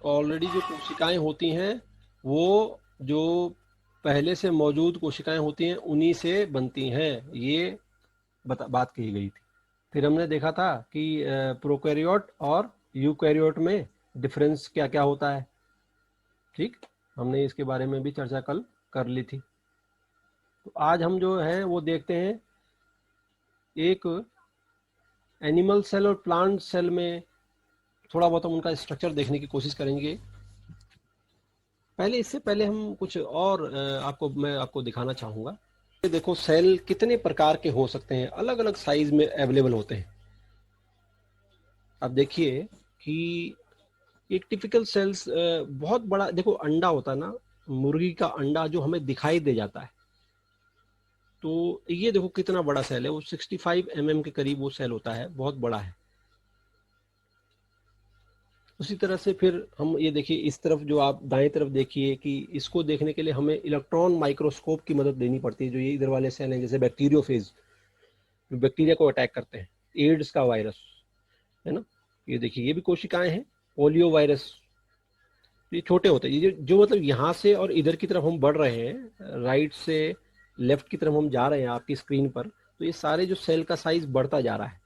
Already जो कोशिकाएं होती हैं वो जो पहले से मौजूद कोशिकाएं होती हैं उन्हीं से बनती हैं, ये बात कही गई थी। फिर हमने देखा था कि प्रोकैरियोट और यूकैरियोट में डिफरेंस क्या क्या होता है। ठीक, हमने इसके बारे में भी चर्चा कल कर ली थी। तो आज हम जो है वो देखते हैं एक एनिमल सेल और प्लांट सेल में थोड़ा बहुत हम उनका स्ट्रक्चर देखने की कोशिश करेंगे। इससे पहले हम कुछ और मैं आपको दिखाना चाहूँगा। देखो सेल कितने प्रकार के हो सकते हैं, अलग अलग साइज में अवेलेबल होते हैं। अब देखिए कि एक टिपिकल सेल्स बहुत बड़ा, देखो अंडा होता है ना, मुर्गी का अंडा जो हमें दिखाई दे जाता है, तो ये देखो कितना बड़ा सेल है, वो 65 mm के करीब वो सेल होता है, बहुत बड़ा है। उसी तरह से फिर हम ये देखिए इस तरफ जो आप दाएं तरफ देखिए कि इसको देखने के लिए हमें इलेक्ट्रॉन माइक्रोस्कोप की मदद लेनी पड़ती है। जो ये इधर वाले सेल हैं जैसे बैक्टीरियोफेज, जो बैक्टीरिया को अटैक करते हैं, एड्स का वायरस है ना, ये देखिए ये भी कोशिकाएं हैं। पोलियो वायरस, ये छोटे होते हैं, ये जो मतलब यहाँ से और इधर की तरफ हम बढ़ रहे हैं, राइट से लेफ्ट की तरफ हम जा रहे हैं आपकी स्क्रीन पर, तो ये सारे जो सेल का साइज बढ़ता जा रहा है।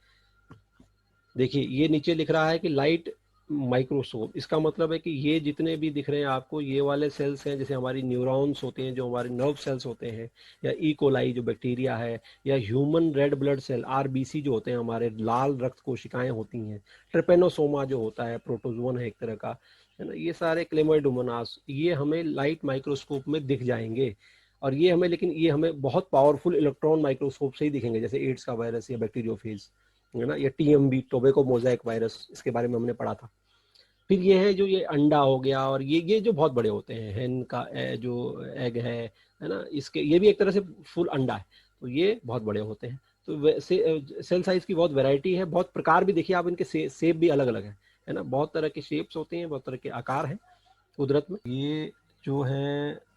देखिए ये नीचे लिख रहा है कि लाइट माइक्रोस्कोप, इसका मतलब है कि ये जितने भी दिख रहे हैं आपको, ये वाले सेल्स हैं, जैसे हमारी न्यूरॉन्स होते हैं, जो हमारे नर्व सेल्स होते हैं, या ई कोलाई जो बैक्टीरिया है, या human red blood cell RBC जो होते हैं, हमारे लाल रक्त कोशिकाएं होती हैं, ट्रिपेनोसोमा जो होता है, प्रोटोजोन है एक तरह का, है ना, ये सारे क्लेमोइडोमोनास, ये हमें लाइट माइक्रोस्कोप में दिख जाएंगे। और ये हमें, लेकिन ये हमें बहुत पावरफुल इलेक्ट्रॉन माइक्रोस्कोप से ही दिखेंगे, जैसे एड्स का वायरस या बैक्टीरियोफेज है ना, या टीएमबी टोबैको मोजाइक वायरस, इसके बारे में हमने पढ़ा था। फिर ये है जो ये अंडा हो गया, और ये जो बहुत बड़े होते हैं, हैन का जो एग है ना, इसके ये भी एक तरह से फुल अंडा है, तो ये बहुत बड़े होते हैं। तो सेल साइज की बहुत वैरायटी है, बहुत प्रकार भी देखिए आप, इनके शेप भी अलग अलग है ना, बहुत तरह के शेप्स होते हैं, बहुत तरह के आकार हैं कुदरत में। ये जो है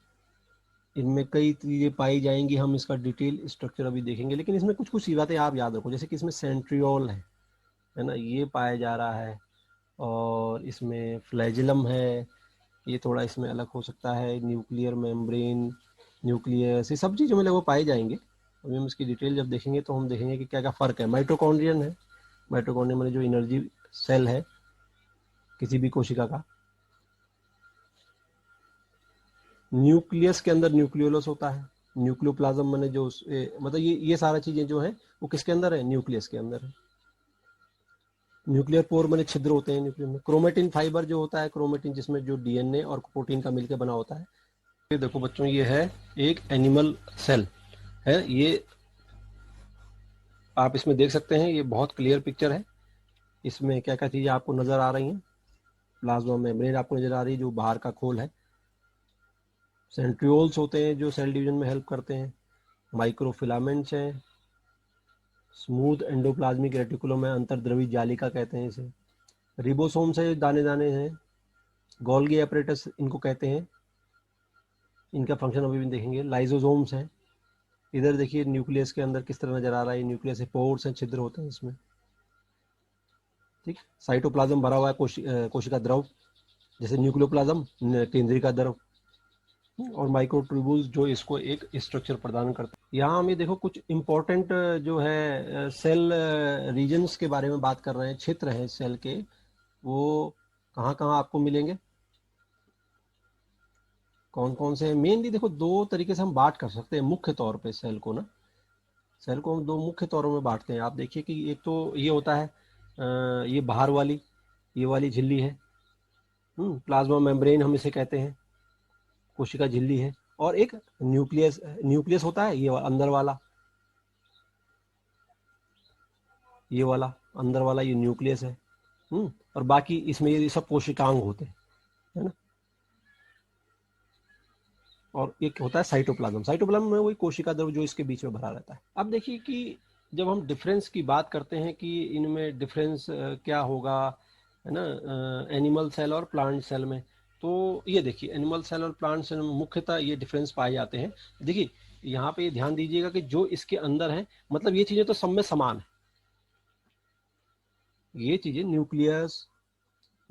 इनमें कई चीज़ें पाई जाएंगी, हम इसका डिटेल स्ट्रक्चर अभी देखेंगे, लेकिन इसमें कुछ कुछ बातें आप याद रखो, जैसे कि इसमें सेंट्रियोल है ना, ये पाया जा रहा है, और इसमें फ्लैजिलम है, ये थोड़ा इसमें अलग हो सकता है, न्यूक्लियर मेम्ब्रेन, न्यूक्लियस, ये सब चीज़ें मतलब वो पाए जाएंगे। अभी हम इसकी डिटेल जब देखेंगे तो हम देखेंगे कि क्या क्या फ़र्क है। माइटोकॉन्ड्रियन है, माइटोकॉन्ड्रियन में जो एनर्जी सेल है किसी भी कोशिका का। न्यूक्लियस के अंदर न्यूक्लियोलस होता है, न्यूक्लियोप्लाज्म मैंने जो मतलब ये सारा चीज़ें जो है वो किसके अंदर है, न्यूक्लियस के अंदर है। न्यूक्लियर पोर मैंने छिद्र होते हैं न्यूक्लियर में। क्रोमेटिन फाइबर जो होता है, क्रोमेटिन जिसमें जो डीएनए और प्रोटीन का मिलकर बना होता है। ये देखो बच्चों, ये है एक एनिमल सेल है, ये आप इसमें देख सकते हैं, ये बहुत क्लियर पिक्चर है। इसमें क्या क्या चीज़ें आपको नज़र आ रही हैं, प्लाज्मा मेम्ब्रेन आपको नज़र आ रही है जो बाहर का खोल है, सेंट्रियोल्स होते हैं जो सेल डिवीजन में हेल्प करते हैं, माइक्रोफिलामेंट्स हैं, स्मूथ एंडोप्लाज्मिक रेटिकुलम है, अंतर्द्रवी जालिका कहते हैं इसे, रिबोसोम्स है, दाने दाने हैं, गोल्गी अपरेटस इनको कहते हैं, इनका फंक्शन अभी भी देखेंगे, लाइजोसोम्स हैं। इधर देखिए न्यूक्लियस के अंदर किस तरह नजर आ रहा है, न्यूक्लियस से पोर्स हैं, छिद्र होते हैं इसमें। ठीक, साइटोप्लाज्म भरा हुआ है कोशिका द्रव, जैसे न्यूक्लियोप्लाज्म केंद्रीय का द्रव, और माइक्रोट्यूब्यूल्स जो इसको एक स्ट्रक्चर प्रदान करते हैं। यहाँ हम ये देखो कुछ इंपॉर्टेंट जो है सेल रीजन्स के बारे में बात कर रहे हैं, क्षेत्र हैं सेल के, वो कहाँ कहाँ आपको मिलेंगे, कौन कौन से। मेनली देखो दो तरीके से हम बात कर सकते हैं मुख्य तौर पे सेल को ना, सेल को हम दो मुख्य तौरों में बांटते हैं। आप देखिए कि एक तो ये होता है ये बाहर वाली, ये वाली झिल्ली है, प्लाज्मा मेम्ब्रेन हम इसे कहते हैं, कोशिका झिल्ली है। और एक न्यूक्लियस, न्यूक्लियस होता है ये अंदर वाला, ये वाला अंदर वाला ये न्यूक्लियस है। और बाकी इसमें ये सब कोशिकांग होते हैं, है ना। और एक होता है साइटोप्लाज्म, साइटोप्लाज्म में वही कोशिका द्रव जो इसके बीच में भरा रहता है। अब देखिए कि जब हम डिफरेंस की बात करते हैं कि इनमें डिफरेंस क्या होगा, है ना, एनिमल सेल और प्लांट सेल में, तो ये देखिए एनिमल सेल और प्लांट सेल में मुख्यतः ये डिफरेंस पाए जाते हैं। देखिए यहाँ पे ये ध्यान दीजिएगा कि जो इसके अंदर है, मतलब ये चीज़ें तो सब में समान है, ये चीज़ें न्यूक्लियस,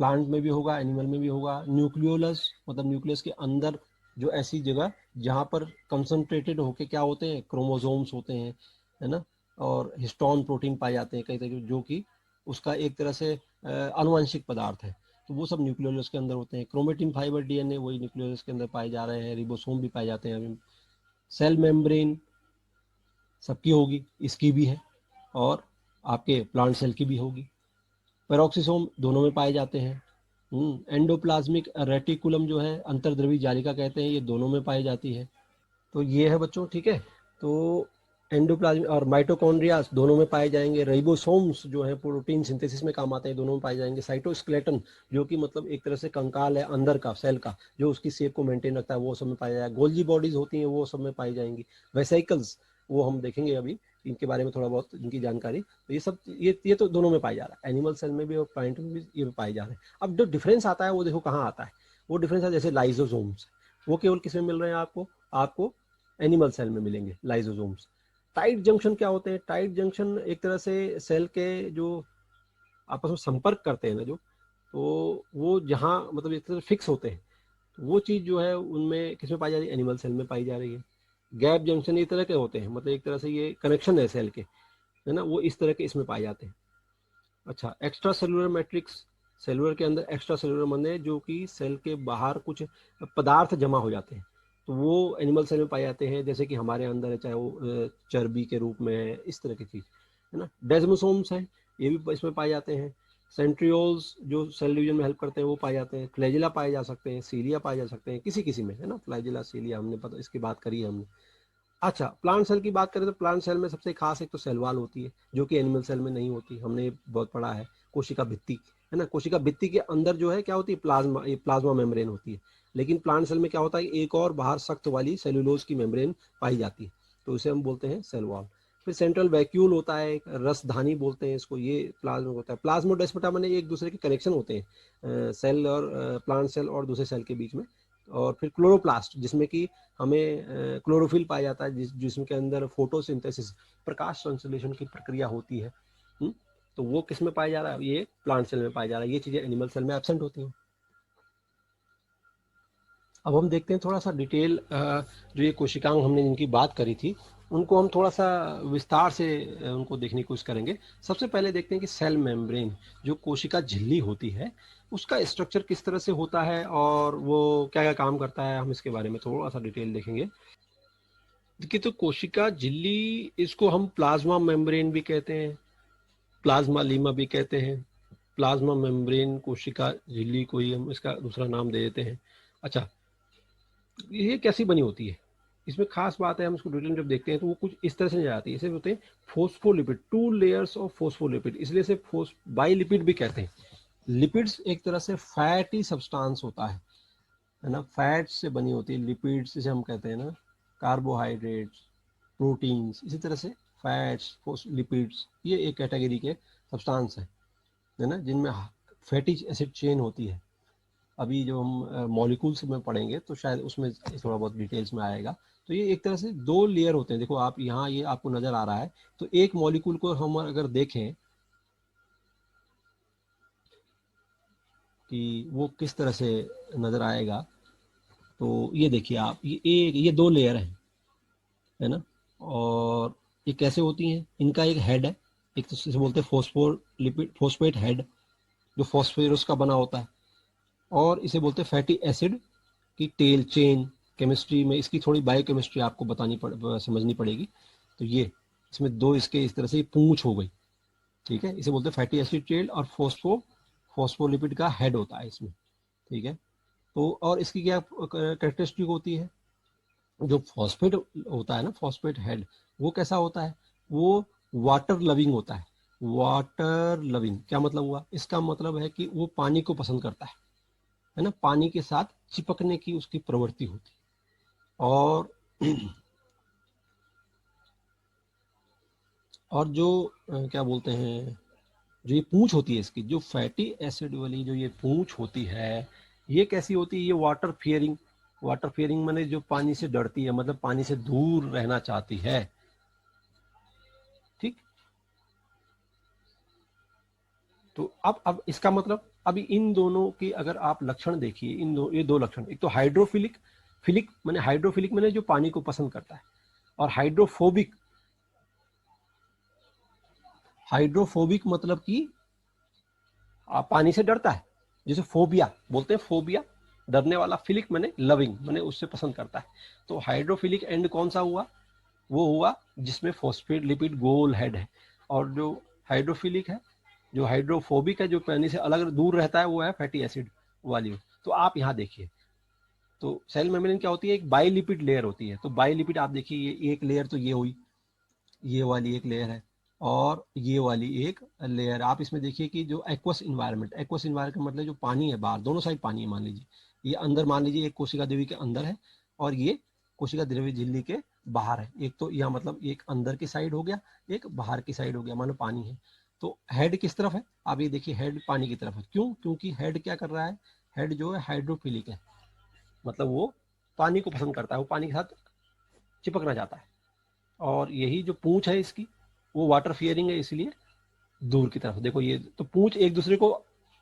प्लांट में भी होगा, एनिमल में भी होगा। न्यूक्लियोलस मतलब न्यूक्लियस के अंदर जो ऐसी जगह जहाँ पर कंसंट्रेटेड होके क्या होते हैं, क्रोमोसोम्स होते हैं, है ना, और हिस्टोन प्रोटीन पाए जाते हैं कई तरह के, जो कि उसका एक तरह से आनुवंशिक पदार्थ है, तो वो सब न्यूक्लियोलस के अंदर होते हैं। क्रोमेटिन फाइबर डीएनए वही न्यूक्लियोलस के अंदर पाए जा रहे हैं। रिबोसोम भी पाए जाते हैं अभी। सेल मेम्ब्रेन सबकी होगी, इसकी भी है, और आपके प्लांट सेल की भी होगी। पेरोक्सिसोम दोनों में पाए जाते हैं। एंडोप्लाज्मिक रेटिकुलम जो है, अंतर्द्रवी जालिका कहते हैं, ये दोनों में पाई जाती है। तो ये है बच्चों, ठीक है। तो एंडोप्लाज्म और माइटोकॉन्ड्रिया दोनों में पाए जाएंगे। राइबोसोम्स जो है प्रोटीन सिंथेसिस में काम आते हैं, दोनों में पाए जाएंगे। साइटोस्केलेटन जो कि मतलब एक तरह से कंकाल है अंदर का सेल का, जो उसकी शेप को मेंटेन रखता है, वो सब में पाया जाएगा। गोल्जी बॉडीज होती हैं, वो सब में पाई जाएंगी। वेसिकल्स वो हम देखेंगे अभी, इनके बारे में थोड़ा बहुत इनकी जानकारी। तो ये सब ये तो दोनों में पाया जा रहा है, एनिमल सेल में भी और प्लांट में भी ये पाए जा रहे हैं। अब जो डिफरेंस आता है वो देखो कहाँ आता है। वो डिफरेंस है जैसे लाइजोसोम्स, वो केवल किस में मिल रहे हैं आपको, आपको एनिमल सेल में मिलेंगे लाइजोसोम्स। टाइट जंक्शन क्या होते हैं? टाइट जंक्शन एक तरह से सेल के जो आपस में संपर्क करते हैं ना, जो, तो वो जहाँ मतलब एक तरह से फिक्स होते हैं, तो वो चीज़ जो है उनमें किस में पाई जा रही है? एनिमल सेल में पाई जा रही है। गैप जंक्शन ये तरह के होते हैं, मतलब एक तरह से ये कनेक्शन है सेल के, है ना, वो इस तरह के इसमें पाए जाते हैं। अच्छा, एक्स्ट्रा सेलुलर मैट्रिक्स, सेलुलर के अंदर एक्स्ट्रा सेलुलर माने जो कि सेल के बाहर कुछ पदार्थ जमा हो जाते हैं, तो वो एनिमल सेल में पाए जाते हैं, जैसे कि हमारे अंदर है, चाहे वो चर्बी के रूप में है, इस तरह की चीज़, है ना। डेस्मोसोम्स हैं, ये भी इसमें पाए जाते हैं। सेंट्रियोल्स जो सेल डिवीजन में हेल्प करते हैं वो पाए जाते हैं। फ्लैजिला पाए जा सकते हैं, सीलिया पाए जा सकते हैं किसी किसी में, है ना। फ्लैजिला, सीलिया हमने पता इसकी बात करी है हमने। अच्छा, प्लांट सेल की बात करें तो प्लांट सेल में सबसे खास एक तो सेल वॉल होती है, जो कि एनिमल सेल में नहीं होती, हमने बहुत पढ़ा है। कोशिका भित्ति, है ना, कोशिका भित्ति के अंदर जो है क्या होती है, प्लाज्मा, ये प्लाज्मा मेम्ब्रेन होती है। लेकिन प्लांट सेल में क्या होता है, एक और बाहर सख्त वाली सेलुलोज की मेम्ब्रेन पाई जाती है, तो इसे हम बोलते हैं सेल वॉल। फिर सेंट्रल वैक्यूल होता है, एक रसधानी बोलते हैं इसको, ये प्लाज्मा होता है। प्लाज्मोडेस्माटा माने एक दूसरे के कनेक्शन होते हैं सेल और प्लांट सेल और दूसरे सेल के बीच में। और फिर क्लोरोप्लास्ट, जिसमें कि हमें क्लोरोफिल पाया जाता है, जिसके अंदर फोटोसिंथेसिस, प्रकाश संश्लेषण की प्रक्रिया होती है। तो वो किस में पाया जा रहा है? ये प्लांट सेल में पाया जा रहा है। ये चीजें एनिमल सेल में एब्सेंट होती हैं। अब हम देखते हैं थोड़ा सा डिटेल, जो ये कोशिकांग हमने जिनकी बात करी थी, उनको हम थोड़ा सा विस्तार से उनको देखने की कोशिश करेंगे। सबसे पहले देखते हैं कि सेल मेम्ब्रेन, जो कोशिका झिल्ली होती है, उसका स्ट्रक्चर किस तरह से होता है और वो क्या क्या काम करता है, हम इसके बारे में थोड़ा सा डिटेल देखेंगे। देखिए, तो कोशिका झिल्ली, इसको हम प्लाज्मा मेम्ब्रेन भी कहते हैं, प्लाज्मा लीमा भी कहते हैं। प्लाज्मा मेम्ब्रेन कोशिका झिल्ली को ही हम इसका दूसरा नाम दे देते हैं। अच्छा, ये कैसी बनी होती है, इसमें खास बात है, हम इसको डिटेल में जब देखते हैं तो वो कुछ इस तरह से नजर आती है। इसे बोलते हैं फोस्फोलिपिड, 2 लेयर्स ऑफ फोस्फोलिपिड, इसलिए से बाइलिपिड भी कहते हैं। लिपिड्स एक तरह से फैटी सब्सटेंस होता है ना, फैट से बनी होती है। लिपिड्स जिसे हम कहते हैं ना, कार्बोहाइड्रेट्स, प्रोटीन्स, इसी तरह से फैट्स, लिपिड्स, ये एक कैटेगरी के सब्सटेंस है ना, जिनमें फैटी एसिड चेन होती है। अभी जो हम मॉलिक्यूल्स में पढ़ेंगे तो शायद उसमें थोड़ा बहुत डिटेल्स में आएगा। तो ये एक तरह से 2 लेयर होते हैं। देखो आप यहाँ, ये आपको नजर आ रहा है, तो एक मॉलिक्यूल को हम अगर देखें कि वो किस तरह से नजर आएगा, तो ये देखिए आप, ये 2 लेयर है ना। और ये कैसे होती हैं, इनका एक हेड है, एक तो इसे बोलते हैं फोस्फोलिपिड, फोस्फेट हेड, जो फॉस्फेरस का बना होता है। और इसे बोलते हैं फैटी एसिड की टेल चेन। केमिस्ट्री में इसकी थोड़ी बायोकेमिस्ट्री आपको समझनी पड़ेगी। तो ये इसमें 2 इसके इस तरह से पूंछ हो गई, ठीक है। इसे बोलते हैं फैटी एसिड टेल, और फोस्फोलिपिड का हेड होता है इसमें, ठीक है। तो और इसकी क्या कैरेक्टरिस्टिक होती है, जो फॉस्फेट होता है ना, फॉस्फेट हेड, वो कैसा होता है, वो वाटर लविंग होता है। वाटर लविंग क्या मतलब हुआ, इसका मतलब है कि वो पानी को पसंद करता है ना, पानी के साथ चिपकने की उसकी प्रवृत्ति होती है। और जो क्या बोलते हैं, जो ये पूंछ होती है इसकी, जो फैटी एसिड वाली जो ये पूंछ होती है, ये कैसी होती है, ये वाटर फियरिंग, वाटर फियरिंग माने जो पानी से डरती है, मतलब पानी से दूर रहना चाहती है, ठीक। तो अब इसका मतलब अभी इन दोनों के अगर आप लक्षण देखिए, ये दो लक्षण, एक तो हाइड्रोफिलिक, फिलिक माने हाइड्रोफिलिक माने जो पानी को पसंद करता है, और हाइड्रोफोबिक, हाइड्रोफोबिक मतलब कि पानी से डरता है, जैसे फोबिया बोलते हैं, फोबिया डरने वाला, फिलिक माने लविंग माने उससे पसंद करता है। तो हाइड्रोफिलिक एंड कौन सा हुआ, वो हुआ जिसमें फॉस्फेट लिपिड गोल हेड है, और जो हाइड्रोफिलिक है, जो हाइड्रोफोबिक है, जो पानी से अलग दूर रहता है, वो है फैटी एसिड वाली। तो आप यहाँ देखिए, तो सेल मेम्ब्रेन क्या होती है, एक बाइलिपिड लेयर होती है। तो बाइलिपिड आप देखिए, ये एक लेयर तो ये हुई, ये वाली एक लेयर है, और ये वाली एक लेयर। आप इसमें देखिए कि जो एक्वस इन्वायरमेंट, एक्वस इन्वायरमेंट का मतलब जो पानी है बाहर, दोनों साइड पानी है, मान लीजिए ये अंदर, मान लीजिए एक कोशिका देवी के अंदर है, और ये कोशिका द्रव्य झिल्ली के बाहर है। एक तो यह मतलब एक अंदर की साइड हो गया, एक बाहर की साइड हो गया, मानो पानी है। तो हेड किस तरफ है, आप ये देखिए, हेड पानी की तरफ है। क्यों? क्योंकि हेड क्या कर रहा है, हेड जो है हाइड्रोफिलिक है, मतलब वो पानी को पसंद करता है, वो पानी के साथ चिपकना चाहता है। और यही जो पूंछ है इसकी, वो वाटर फियरिंग है, इसलिए दूर की तरफ। देखो ये तो पूंछ एक दूसरे को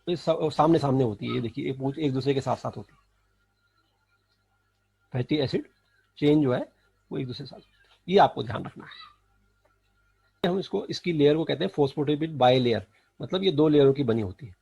सामने सामने होती है, ये देखिए, ये पूंछ एक दूसरे के साथ साथ होती है। फैटी एसिड चेन जो है वो एक दूसरे के साथ, ये आपको ध्यान रखना है। हम इसको, इसकी लेयर को कहते हैं फोस्फोलिपिड बाई लेयर, मतलब ये दो लेयरों की बनी होती है।